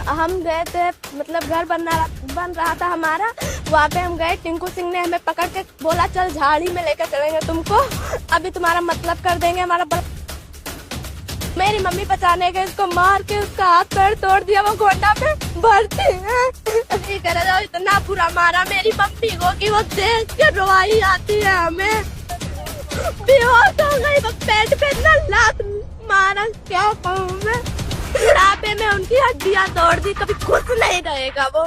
हम गए थे, मतलब घर बन रहा था हमारा। वहाँ पे हम गए, टिंकू सिंह ने हमें पकड़ के बोला चल झाड़ी में लेकर चलेंगे तुमको, अभी तुम्हारा मतलब कर देंगे हमारा। मेरी मम्मी बचाने गए, उसको मार के उसका हाथ पैर तोड़ दिया, वो गोंडा में भर्ती है। इतना बुरा मारा मेरी मम्मी को कि वो देख के रोवाई आती है हमें। बेहोश हो गई, वो पेट पे इतना लात मारा, क्या कहूँ मैं। बुढ़ापे में उनकी हड्डियां तोड़ दी, कभी खुश नहीं रहेगा वो।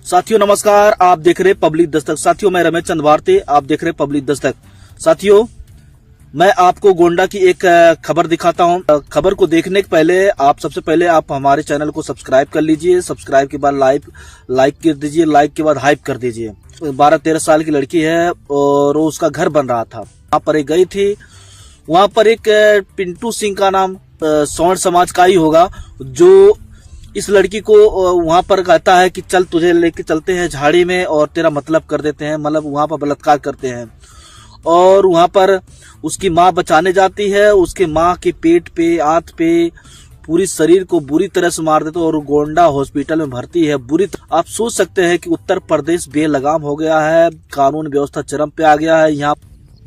साथियों नमस्कार, आप देख रहे पब्लिक दस्तक। साथियों मैं रमेश चंद भारती, आप देख रहे पब्लिक दस्तक। साथियों मैं आपको गोंडा की एक खबर दिखाता हूं। खबर को देखने के पहले सबसे पहले आप हमारे चैनल को सब्सक्राइब कर लीजिए। सब्सक्राइब के बाद लाइक कर दीजिए। लाइक के बाद हाइप कर दीजिए। 12-13 साल की लड़की है और उसका घर बन रहा था। वहां पर एक गई थी, वहां पर एक पिंटू सिंह का नाम सौण समाज का ही होगा, जो इस लड़की को वहां पर कहता है कि चल तुझे लेके चलते हैं झाड़ी में और तेरा मतलब कर देते हैं, मतलब वहां पर बलात्कार करते हैं। और वहां पर उसकी माँ बचाने जाती है, उसके माँ के पेट पे, हाथ पे, पूरी शरीर को बुरी तरह से मार देते और गोंडा हॉस्पिटल में भर्ती है। आप सोच सकते हैं कि उत्तर प्रदेश बेलगाम हो गया है, कानून व्यवस्था चरम पे आ गया है। यहाँ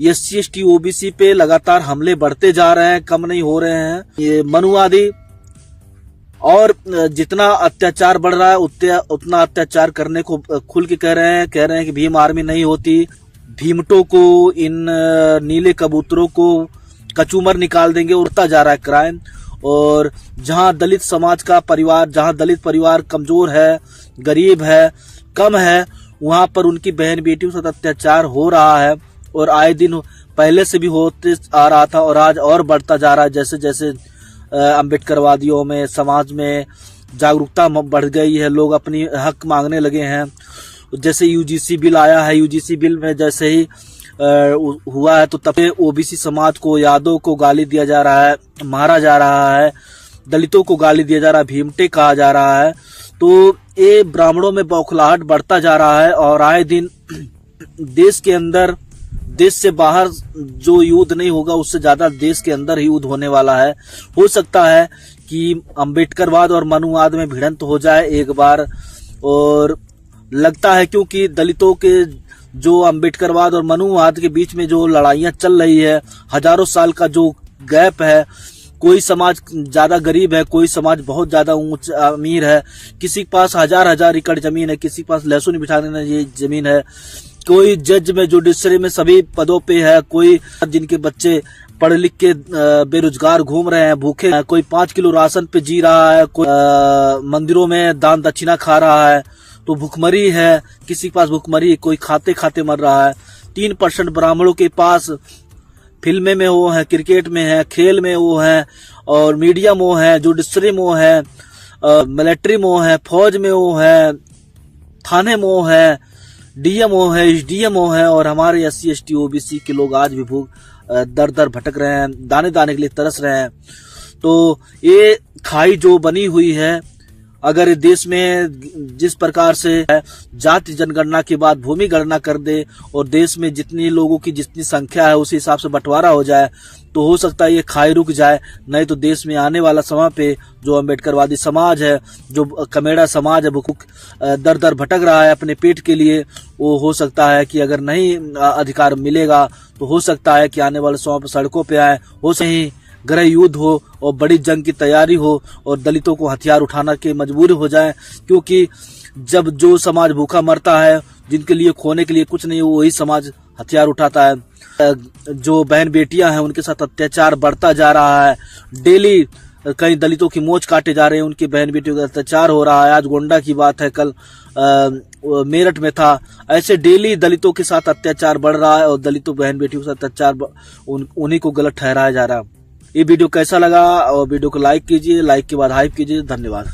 SC ST OBC पे लगातार हमले बढ़ते जा रहे हैं, कम नहीं हो रहे हैं। ये मनुवादी और जितना अत्याचार बढ़ रहा है उतना अत्याचार करने को खुल के कह रहे हैं कि भीम आर्मी नहीं होती, भीमटों को, इन नीले कबूतरों को कचूमर निकाल देंगे। उड़ता जा रहा है क्राइम। और जहां दलित समाज का परिवार, जहां दलित परिवार कमजोर है, गरीब है, कम है, वहां पर उनकी बहन बेटियों के साथ अत्याचार हो रहा है। और आए दिन पहले से भी होते आ रहा था और आज और बढ़ता जा रहा है। जैसे जैसे अम्बेडकरवादियों में, समाज में जागरूकता बढ़ गई है, लोग अपनी हक मांगने लगे हैं। जैसे UGC बिल आया है, UGC बिल में जैसे ही हुआ है तो तब OBC समाज को, यादव को गाली दिया जा रहा है, मारा जा रहा है, दलितों को गाली दिया जा रहा है, भीमटे कहा जा रहा है। तो ये ब्राह्मणों में बौखलाहट बढ़ता जा रहा है। और आए दिन देश के अंदर, देश से बाहर जो युद्ध नहीं होगा उससे ज्यादा देश के अंदर ही युद्ध होने वाला है। हो सकता है कि अम्बेडकरवाद और मनुवाद में भिड़ंत हो जाए एक बार। और लगता है क्योंकि दलितों के जो अम्बेडकरवाद और मनुवाद के बीच में जो लड़ाइयां चल रही है, हजारों साल का जो गैप है, कोई समाज ज्यादा गरीब है, कोई समाज बहुत ज्यादा अमीर है, किसी के पास हजार एकड़ जमीन है, किसी के पास लहसुन बिठाने ये जमीन है, कोई जज में, जुडिशरी में सभी पदों पे है, कोई जिनके बच्चे पढ़ लिख के बेरोजगार घूम रहे हैं, भूखे हैं, कोई 5 किलो राशन पे जी रहा है, कोई मंदिरों में दान दक्षिणा खा रहा है, तो भुखमरी है, किसी के पास भुखमरी, कोई खाते खाते मर रहा है। 3% ब्राह्मणों के पास फिल्में में वो है, क्रिकेट में है, खेल में वो है, और मीडिया में वो है, जुडिशरी में वो है, मिलिट्री में वो है, फौज में वो है, थाने में वो है, DMO है, SDMO है। और हमारे SC ST OBC के लोग आज भी दर दर भटक रहे हैं, दाने दाने के लिए तरस रहे हैं। तो ये खाई जो बनी हुई है, अगर देश में जिस प्रकार से जाति जनगणना के बाद भूमि गणना कर दे और देश में जितनी लोगों की जितनी संख्या है उसी हिसाब से बंटवारा हो जाए तो हो सकता है ये खाई रुक जाए। नहीं तो देश में आने वाला समय पे जो अम्बेडकरवादी समाज है, जो कमेड़ा समाज है, भूख दर दर भटक रहा है अपने पेट के लिए, वो हो सकता है कि अगर नहीं अधिकार मिलेगा तो हो सकता है कि आने वाले समय पर सड़कों पे आए, हो सही गृह युद्ध हो और बड़ी जंग की तैयारी हो और दलितों को हथियार उठाना के मजबूर हो जाए। क्योंकि जब जो समाज भूखा मरता है, जिनके लिए खोने के लिए कुछ नहीं, वही समाज हथियार उठाता है। जो बहन बेटियां हैं उनके साथ अत्याचार बढ़ता जा रहा है। डेली कई दलितों की मोच काटे जा रहे हैं, उनकी बहन बेटियों का अत्याचार हो रहा है। आज गोंडा की बात है, कल मेरठ में था। ऐसे डेली दलितों के साथ अत्याचार बढ़ रहा है और दलितों बहन बेटियों के साथ अत्याचार उन्हीं को गलत ठहराया जा रहा है। ये वीडियो कैसा लगा और वीडियो को लाइक कीजिए, लाइक के बाद हाइप कीजिए। धन्यवाद।